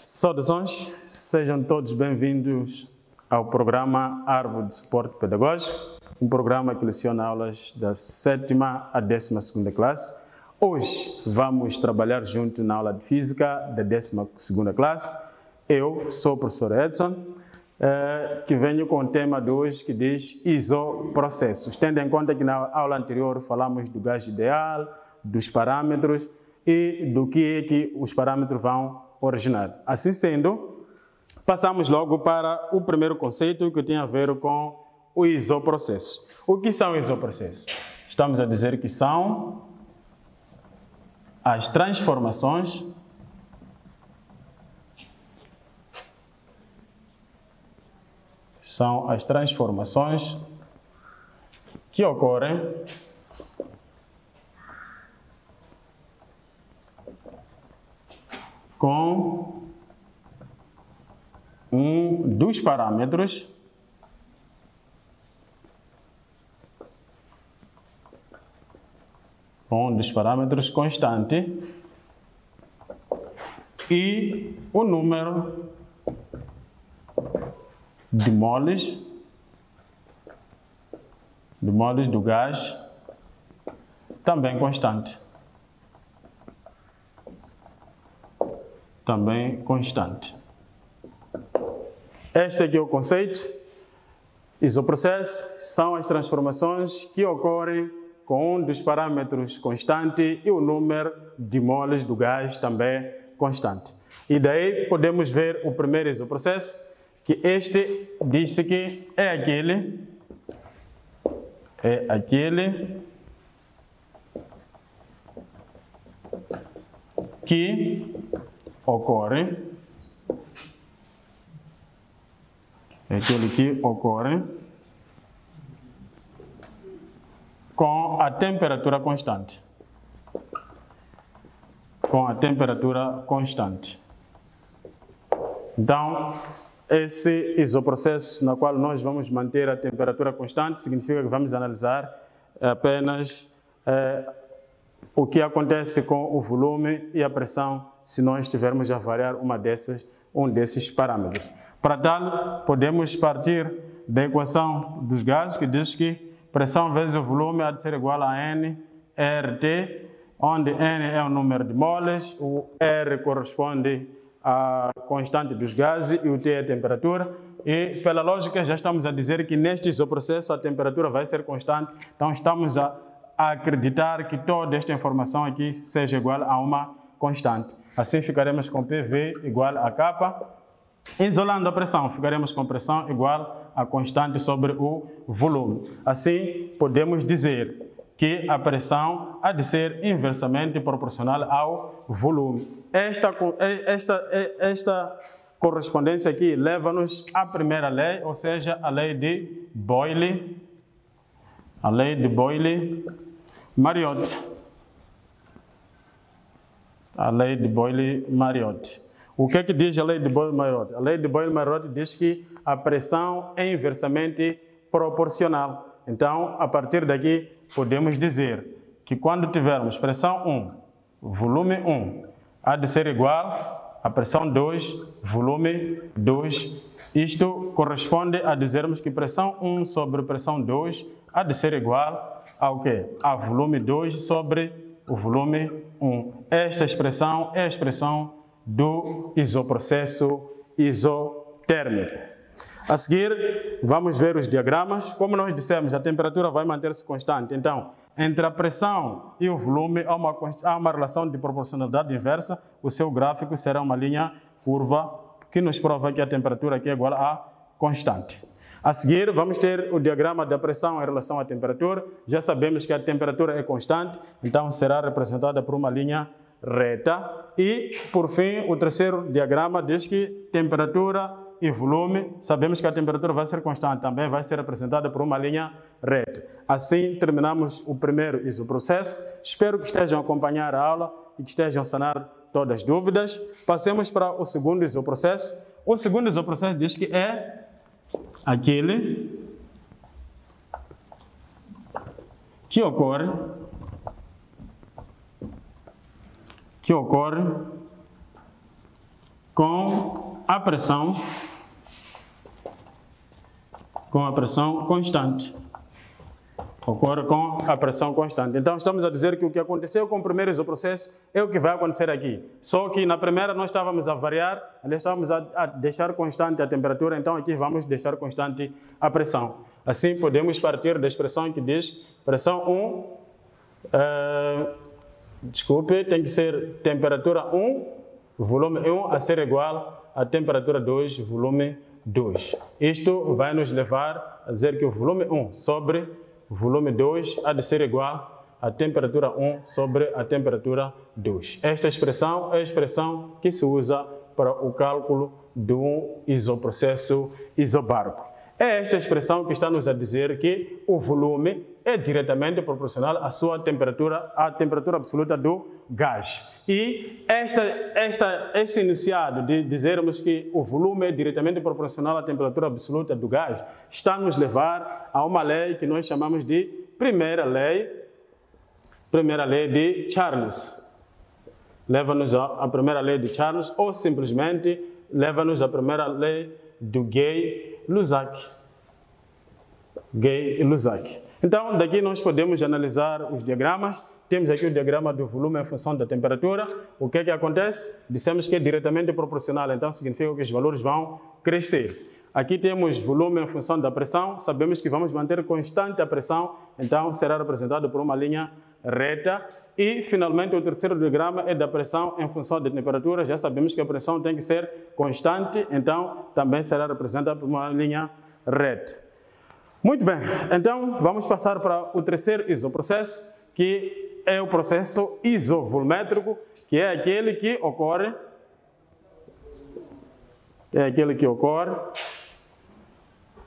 Saudações, sejam todos bem-vindos ao programa Árvore de Suporte Pedagógico, um programa que leciona aulas da 7ª à 12ª classe. Hoje vamos trabalhar junto na aula de Física da 12ª classe. Eu sou o professor Edson, que venho com o tema de hoje que diz isoprocessos. Tendo em conta que na aula anterior falamos do gás ideal, dos parâmetros e do que é que os parâmetros vão originar. Assim sendo, passamos logo para o primeiro conceito que tem a ver com o isoprocesso. O que são isoprocessos? Estamos a dizer que são as transformações que ocorrem com um dos parâmetros constante e o número de moles do gás também constante. Este aqui é o conceito. Isoprocessos são as transformações que ocorrem com um dos parâmetros constante e o número de moles do gás também constante. E daí podemos ver o primeiro isoprocesso, que este disse que é aquele que ocorre com a temperatura constante. Então, esse isoprocesso no qual nós vamos manter a temperatura constante significa que vamos analisar apenas o que acontece com o volume e a pressão se nós estivermos a variar um desses parâmetros. Para tal, podemos partir da equação dos gases, que diz que pressão vezes o volume há de ser igual a N RT, onde N é o número de moles, o R corresponde à constante dos gases e o T é a temperatura. E, pela lógica, já estamos a dizer que neste isoprocesso a temperatura vai ser constante, então estamos a acreditar que toda esta informação aqui seja igual a uma constante. Assim ficaremos com PV igual a K. Isolando a pressão, ficaremos com pressão igual a constante sobre o volume. Assim, podemos dizer que a pressão há de ser inversamente proporcional ao volume. Esta correspondência aqui leva-nos à primeira lei, ou seja, a lei de Boyle-Mariotte. O que é que diz a lei de Boyle-Mariotte? A lei de Boyle-Mariotte diz que a pressão é inversamente proporcional. Então, a partir daqui, podemos dizer que quando tivermos pressão 1, volume 1, há de ser igual a pressão 2, volume 2. Isto corresponde a dizermos que pressão 1 sobre pressão 2 há de ser igual ao quê? A volume 2 sobre o volume 1. Esta expressão é a expressão do isoprocesso isotérmico. A seguir, vamos ver os diagramas. Como nós dissemos, a temperatura vai manter-se constante. Então, entre a pressão e o volume há uma relação de proporcionalidade inversa. O seu gráfico será uma linha curva que nos prova que a temperatura aqui é igual a constante. A seguir, vamos ter o diagrama da pressão em relação à temperatura. Já sabemos que a temperatura é constante, então será representada por uma linha reta. E, por fim, o terceiro diagrama diz que temperatura e volume, sabemos que a temperatura vai ser constante, também vai ser representada por uma linha reta. Assim, terminamos o primeiro isoprocesso. Espero que estejam a acompanhar a aula e que estejam a sanar todas as dúvidas. Passemos para o segundo isoprocesso. O segundo isoprocesso diz que é aquele que ocorre com a pressão constante. Ocorre com a pressão constante. Então, estamos a dizer que o que aconteceu com o primeiro isoprocesso é o que vai acontecer aqui. Só que na primeira nós estávamos a variar, estávamos a deixar constante a temperatura, então aqui vamos deixar constante a pressão. Assim, podemos partir da expressão que diz pressão 1, tem que ser temperatura 1, volume 1 a ser igual a temperatura 2, volume 2. Isto vai nos levar a dizer que o volume 1 sobre volume 2 há de ser igual a temperatura 1 sobre a temperatura 2. Esta expressão é a expressão que se usa para o cálculo do isoprocesso isobárico. É esta expressão que está nos a dizer que o volume é diretamente proporcional à sua temperatura, à temperatura absoluta do gás. E este enunciado de dizermos que o volume é diretamente proporcional à temperatura absoluta do gás está a nos levar a uma lei que nós chamamos de primeira lei de Charles. Leva-nos à primeira lei de Charles ou simplesmente leva-nos à primeira lei do Gay-Lussac. Então, daqui nós podemos analisar os diagramas. Temos aqui o diagrama do volume em função da temperatura. O que é que acontece? Dissemos que é diretamente proporcional, então significa que os valores vão crescer. Aqui temos volume em função da pressão. Sabemos que vamos manter constante a pressão, então será representado por uma linha reta. E, finalmente, o terceiro diagrama é da pressão em função da temperatura. Já sabemos que a pressão tem que ser constante, então também será representada por uma linha reta. Muito bem, então vamos passar para o terceiro isoprocesso, que é o processo isovolumétrico, que é aquele que ocorre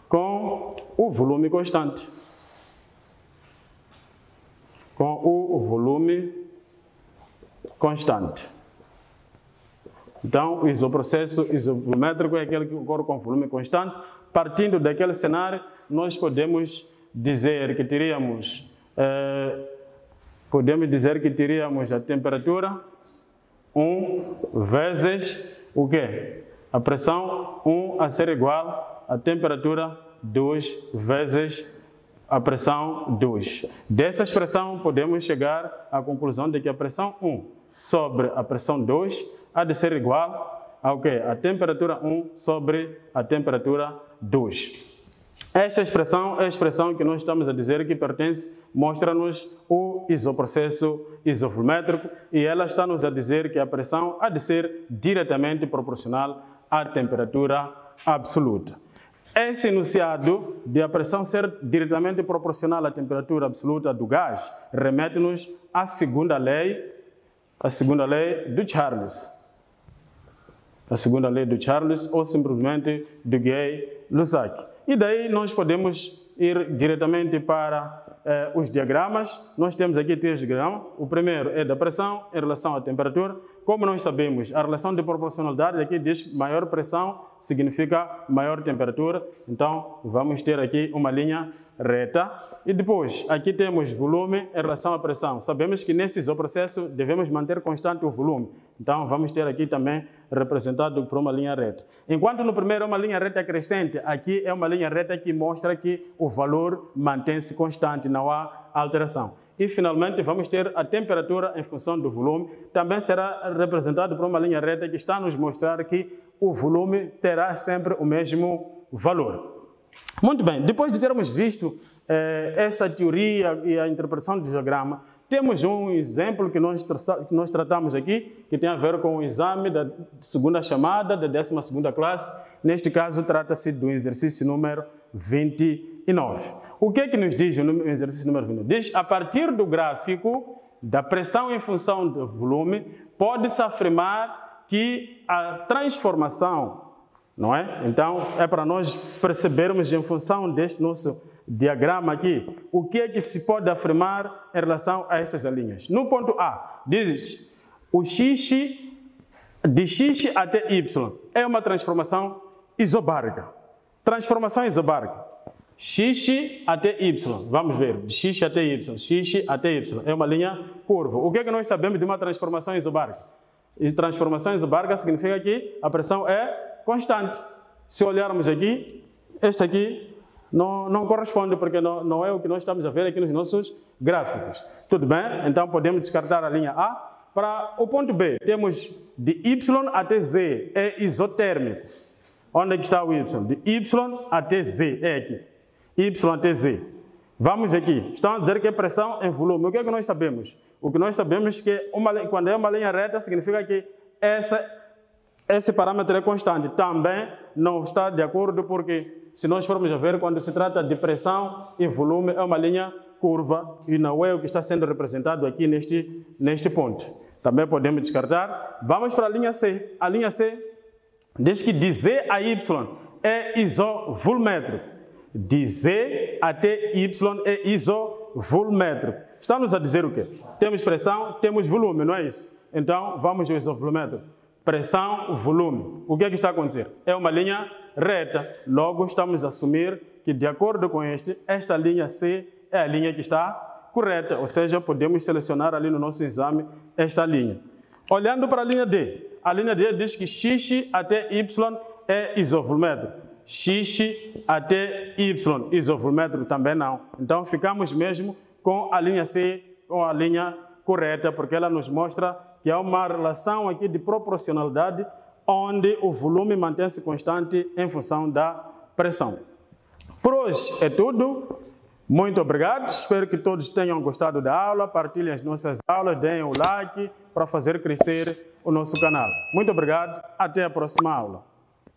com o volume constante. Então, o isoprocesso isovolumétrico é aquele que ocorre com volume constante. Partindo daquele cenário, nós podemos dizer que teríamos a temperatura 1 vezes o quê? A pressão 1 a ser igual à temperatura 2 vezes a pressão 2. Dessa expressão, podemos chegar à conclusão de que a pressão 1 sobre a pressão 2 há de ser igual ao quê? A temperatura 1 sobre a temperatura 2. Esta expressão é a expressão que nós estamos a dizer que mostra-nos o isoprocesso isovolumétrico e ela está-nos a dizer que a pressão há de ser diretamente proporcional à temperatura absoluta. Esse enunciado de a pressão ser diretamente proporcional à temperatura absoluta do gás remete-nos à segunda lei do Charles. A segunda lei do Charles ou simplesmente do Gay-Lussac. E daí nós podemos ir diretamente para os diagramas. Nós temos aqui três diagramas. O primeiro é da pressão em relação à temperatura. Como nós sabemos, a relação de proporcionalidade aqui diz maior pressão significa maior temperatura. Então, vamos ter aqui uma linha reta. E depois, aqui temos volume em relação à pressão. Sabemos que nesse isoprocesso devemos manter constante o volume. Então, vamos ter aqui também representado por uma linha reta. Enquanto no primeiro é uma linha reta crescente, aqui é uma linha reta que mostra que o valor mantém-se constante, não há alteração. E, finalmente, vamos ter a temperatura em função do volume. Também será representado por uma linha reta que está a nos mostrar que o volume terá sempre o mesmo valor. Muito bem, depois de termos visto essa teoria e a interpretação do diagrama, temos um exemplo que nós tratamos aqui, que tem a ver com o exame da segunda chamada da 12ª classe. Neste caso, trata-se do exercício número 29. O que é que nos diz o exercício número 29? Diz, a partir do gráfico da pressão em função do volume, pode-se afirmar que a transformação, não é? Então, é para nós percebermos em função deste nosso diagrama aqui, o que é que se pode afirmar em relação a essas linhas. No ponto A, diz o x de x até y é uma transformação isobárica. Transformação isobárica. X até y, vamos ver, de x até y é uma linha curva. O que é que nós sabemos de uma transformação isobárica? E transformação isobárica significa que a pressão é constante. Se olharmos aqui, este aqui não corresponde, porque não é o que nós estamos a ver aqui nos nossos gráficos. Tudo bem? Então podemos descartar a linha A. Para o ponto B, temos de Y até Z, é isotérmico. Onde é que está o Y? De Y até Z, é aqui. Y até Z. Vamos aqui. Estão a dizer que é pressão em volume. O que é que nós sabemos? O que nós sabemos é que quando é uma linha reta, significa que esse parâmetro é constante. Também não está de acordo, porque se nós formos a ver, quando se trata de pressão e volume, é uma linha curva e não é o que está sendo representado aqui neste ponto. Também podemos descartar. Vamos para a linha C. A linha C diz que de Z a Y é isovolumétrico. De Z até Y é isovolumétrico. Estamos a dizer o quê? Temos pressão, temos volume, não é isso? Então, vamos ao isovolumétrico. Pressão, volume. O que é que está a acontecer? É uma linha reta. Logo, estamos a assumir que, de acordo com esta linha C é a linha que está correta. Ou seja, podemos selecionar ali no nosso exame esta linha. Olhando para a linha D. A linha D diz que X até Y é isovolumétrico. X até Y, isovolumétrico também não. Então, ficamos mesmo com a linha C, com a linha correta, porque ela nos mostra que há uma relação aqui de proporcionalidade, onde o volume mantém-se constante em função da pressão. Por hoje é tudo. Muito obrigado. Espero que todos tenham gostado da aula. Partilhem as nossas aulas, deem o like para fazer crescer o nosso canal. Muito obrigado. Até a próxima aula.